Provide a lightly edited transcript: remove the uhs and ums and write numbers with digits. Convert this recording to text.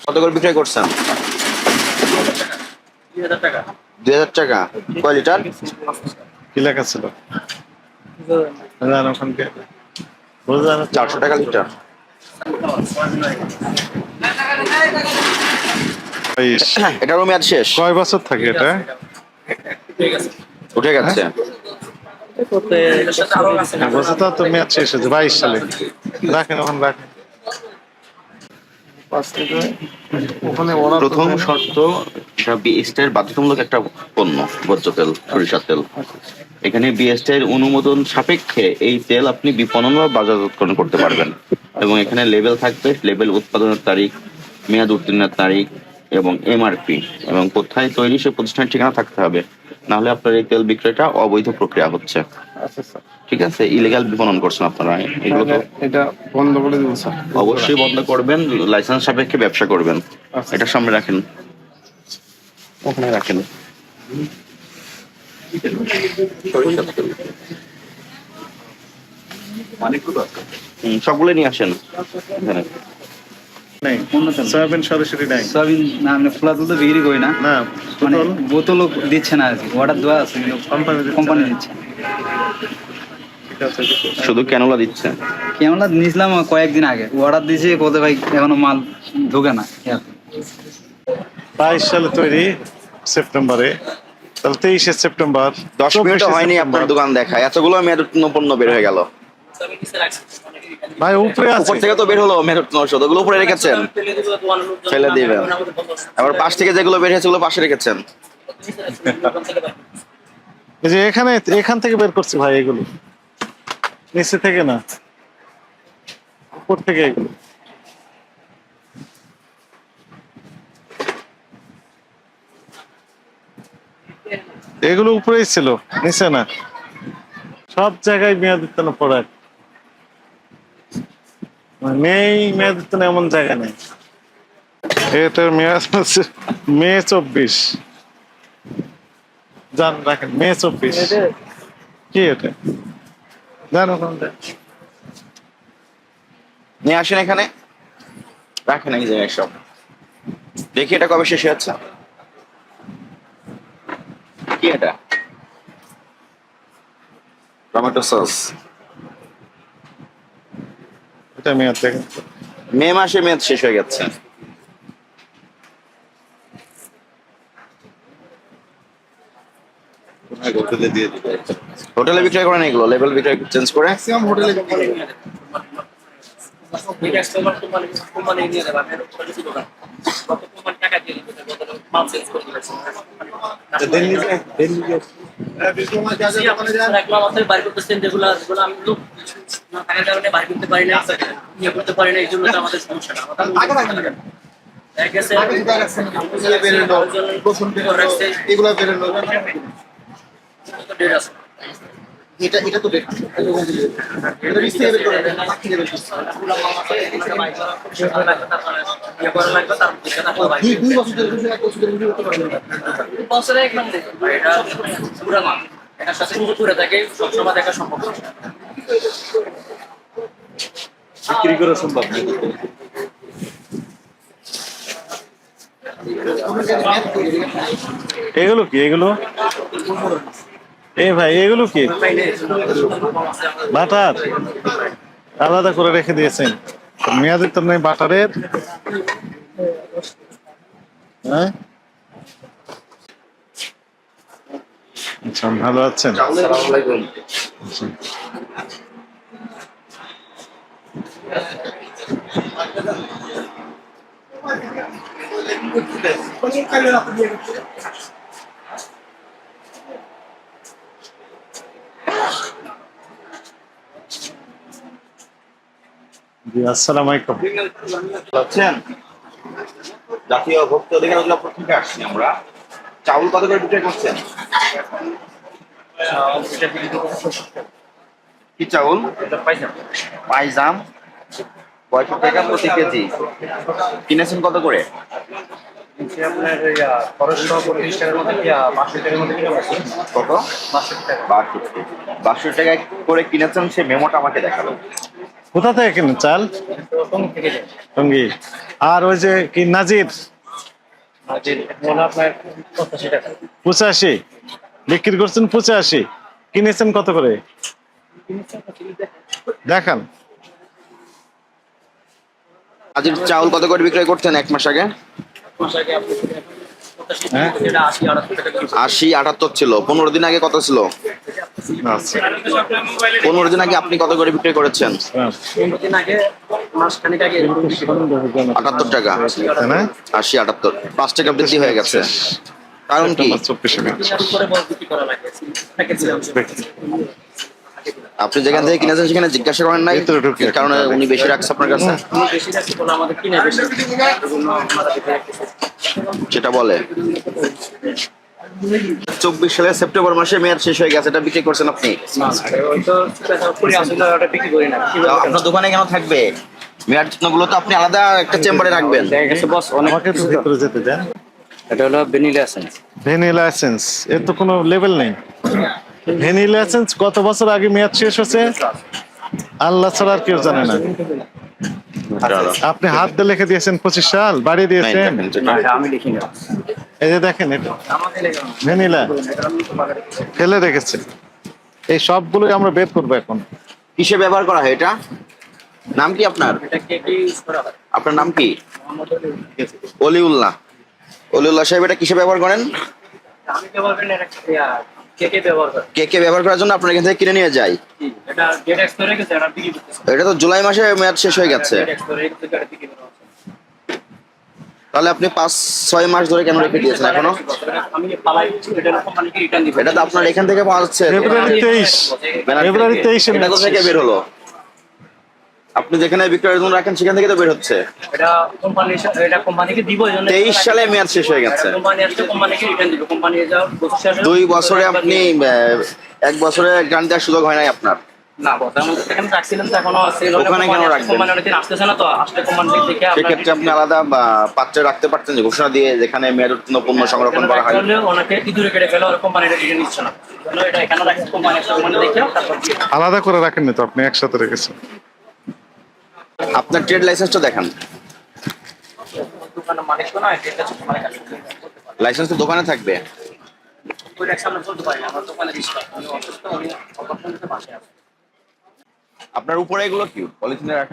কত করে বিক্রয় করছেন? 2000 টাকা। 2000 টাকা। কয় লিটার? কি লেখা ছিল? ওখানকে 400 টাকা লিটার। এটারও মেয়াদ শেষ। কয় বছর থাকে এটা? উঠে গেছে। বছর তো মেয়াদ শেষ হয়েছে 22 সালে। রাখেন ওখানে রাখেন। ওখানে ওরা প্রথম শর্ত, এটা বিএসটিআই বাধ্যতামূলক একটা পণ্য, ভোজ্য তেল, সরিষার তেল। এখানে বিএসটিআই অনুমোদন সাপেক্ষে এই তেল আপনি বিপণন বা বাজারজাতকরণ করতে পারবেন। এবং এখানে লেবেল থাকবে, লেবেল উৎপাদনের তারিখ, মেয়াদ উত্তীর্ণের তারিখ এবং এমআরপি এবং কোথায় তৈরি সে প্রতিষ্ঠানের ঠিকানা থাকতে হবে। নাহলে আপনার এই তেল বিক্রয়টা অবৈধ প্রক্রিয়া হচ্ছে। ঠিক আছে, ইলিগাল বিপণন করছেন আপনারা। এগুলো তো এটা বন্ধ করে দিব স্যার। অবশ্যই বন্ধ করবেন, লাইসেন্স সাপেক্ষে ব্যবসা করবেন। এটা সামনে রাখেন, ওখানে রাখেন। সবগুলো নিয়ে আসেন এখানে। নাই সয়াবিন সরাসরি নাই। সয়াবিন না, আমরা খোলা দুধ তো বিক্রি করি না, না মানে বোতলও দিচ্ছে না আর কি, অর্ডার দেওয়া আছে কিন্তু কোম্পানি দিচ্ছে। ঠিক আছে, শুধু ক্যানোলা দিচ্ছে। কেমনটা নিয়েছিলাম কয়েকদিন আগে, অর্ডার দিয়েছি, বলতে ভাই এখনো মাল ঢোকে না। 22 সালে তৈরি, সেপ্টেম্বরে, তাহলে 23শে সেপ্টেম্বর। 10 মিনিটও হয়নি আপনার দোকান দেখা, এতগুলো মেয়াদ উত্তীর্ণ পণ্য বের হয়ে গেল। ভাই উপরে আছে, উপর থেকে তো বের হলো মেয়াদ উত্তীর্ণ ওষুধ, ওগুলো উপরে রেখেছেন, ফেলে দিবেন। আবার পাশ থেকে যেগুলো বের হয়েছে ওগুলো পাশে রেখেছেন। এই যে এখান থেকে বের করছি ভাই, এগুলো নিচে থেকে না, উপর থেকে এগুলো। এগুলো উপরেই ছিল, নিচে না। সব জায়গায় মেয়াদ উত্তীর্ণ প্রোডাক্ট নেই, মেয়াদ উত্তীর্ণ এমন জায়গা নেই। এটার মেয়াদ হচ্ছে মে 24। জান রাখেন, মে 24। কি এটা জান ওখানে নিয়ে আসেন এখানে, রাখেন এই জায়গায় সব। দেখি এটা কবে শেষ হচ্ছে। কি এটা? Tomato sauce. এটা মেয়াদ দেখেন। মে মাসে মেয়াদ শেষ হয়ে গেছে। হোটেলে বিক্রয় করেন এগুলো, লেবেল বিক্রয় চেঞ্জ করে। এটা এটা তো ডেট এটা রিস্ক থেকে বের করে দেন, বাকি থেকে বের করতে হবে। দুই বছর ধরে এক বছর ধরে রিভিউ করতে পারবেন না। বছরে এক নাম দেখুন এটা পুরো মাল, এটার সাথে কিন্তু পুরো থাকে, সবসময় দেখা সম্ভব না। বিক্রি করা সম্ভব না। এগুলো কি? এগুলো ভাই এগুলো কি? বাটার আলাদা করে রেখে দিয়েছেন, মেয়াদ উত্তীর্ণ নেই বাটারের। হ্যাঁ আচ্ছা, ভালো আছেন? জি আসসালামু আলাইকুম। বুঝছেন, জাতীয় ভোক্তা অধিকার অধিদপ্তর থেকে আসছি আমরা। চাউল কত করে বিক্রয় করছেন? কি চাউল? পাইজাম 65 টাকা প্রতি কেজি। কিনেছেন কত করে? কত? 62 টাকা করে কিনেছেন, সে মেমোটা আমাকে দেখাবেন। কোথা থেকে কিনেন চাল? টঙ্গী। আর ওই যে কি নাজির? আপনার 85 টাকা। 85 বিক্রি করছেন, 85 কিনেছেন কত করে দেখান। আজের চাউল কত করে বিক্রয় করতেন 1 মাস আগে? মাস আগে আপনি 85 হ্যাঁ? এটা 80 78 টাকা বিক্রি 80 78 ছিল। 15 দিন আগে কত ছিল? আচ্ছা 15 দিন আগে আপনি কত করে বিক্রি করেছেন? দিন আগে মাস খানিক আগে 78 টাকা। তাই না? 80 78 5 টাকা বৃদ্ধি হয়ে গেছে। কারণ কি? 24 টাকা। করে বল বিক্রি করা লাগে প্যাকেজ ছিল আপনি যেখান থেকে কিনেছেন সেখানে জিজ্ঞাসা করেন নাই? ভিতরে ঢুকে এর কারণে উনি বেশি রাখছে আপনার কাছে? উনি বেশি রাখছে বলে আমাদের কিনে বেশি এজন্য আমরা সেটা বলে। 24 সালের সেপ্টেম্বর মাসে মেয়াদ শেষ হয়ে গেছে, এটা বিক্রি করছেন আপনি? ওই তো পুরি আসলে ওটা বিক্রি করি না আপনার দোকানে কেন থাকবে? মেয়াদ চিহ্নগুলো তো আপনি আলাদা একটা চেম্বারে রাখবেন। দেখা গেছে বস অনেক আমাকে একটু ভিতরে যেতে দেন। এটা হলো ভ্যানিলা এসেন্স ভ্যানিলা এসেন্স, এর তো কোনো লেভেল নেই। ভ্যানিলা এসেন্স কত বছর আগে মেয়াদ শেষ হয়েছে আল্লাহ ছাড়া আর কেউ জানে না। আপনি হাত দিয়ে লিখে দিয়েছেন 25 সাল, বাড়িয়ে দিয়েছেন। আমি লিখি না এই যে দেখেন এটা আমাদের লেখা ভ্যানিলা ফেলে রেখেছে। এই সবগুলোই আমরা বের করবো এখন। কিসে ব্যবহার করা হয় এটা? নাম কি আপনার? এটা কেকে ইউজ করা হয় আপনার নাম কি? আমাদের অলিউল্লাহ। অলিউল্লাহ সাহেব, এটা কিসে ব্যবহার করেন? আমি ব্যবহার করি না এটা কেকে ব্যবহার করি কেকে ব্যবহার করার জন্য আপনার এখান থেকে কিনে নিয়ে যাই। এটা ডেট এক্সপায়ার হয়ে গেছে এটা বিক্রি করতেছে এটা তো জুলাই মাসে মেয়াদ শেষ হয়ে গেছে। ডেট এক্সপায়ার হয়ে গেছে এটা বিক্রি করা হচ্ছে তাহলে আপনি 5-6 মাস ধরে কেন রেখে দিয়েছেন এখনো? আমি পালাই এটা কোম্পানিকে রিটার্ন দিব এটা তো আপনার এখান থেকে পাওয়া যাচ্ছে। ফেব্রুয়ারি 23 ফেব্রুয়ারি 23 এটা কোথা থেকে বের হলো? আপনি যেখানে বিক্রয়ের জন্য রাখেন সেখান থেকে তো বের হচ্ছে। এটা কোম্পানিকে দিব এজন্য 23 সালে মেয়াদ শেষ হয়ে গেছে। কোম্পানি আসলে কোম্পানিকে রিটার্ন দিব কোম্পানি যাও বছর 2 বছরে আপনি 1 বছরে গ্রান্ট দেওয়ার সুযোগ হয় নাই আপনার। না বস আমি এখানে রাখছিলাম তো এখনো সেল ওখানে কেন রাখবেন? কোম্পানি অনেকদিন আসতেছে না তো আসলে কোম্পানি দেখে সেক্ষেত্রে আপনি আলাদা পাত্রে রাখতে পারতেন, যে ঘোষণা দিয়ে যেখানে মেয়াদ উত্তীর্ণ পণ্য সংরক্ষণ করা হয়। ওনাকে ইঁদুরে কেটে ফেলে ওর কোম্পানি রিটার্ন নিচ্ছে না এটা এখানে রাখছে কোম্পানি দেখে তারপর আলাদা করে রাখেননি তো, আপনি একসাথে রেখেছেন। আপনার ট্রেড লাইসেন্সটা দেখান। দোকানের মালিক তো না এটা হচ্ছে মালিক আছে লাইসেন্স তো দোকানে থাকবে। ওই এক সামনে চলতে পারি আমার দোকানে রিস্ক আমি অসুস্থ উনি অপারেশন করতে পাশে আছে আপনার উপরে এগুলো কি পলিথিনে রাখা?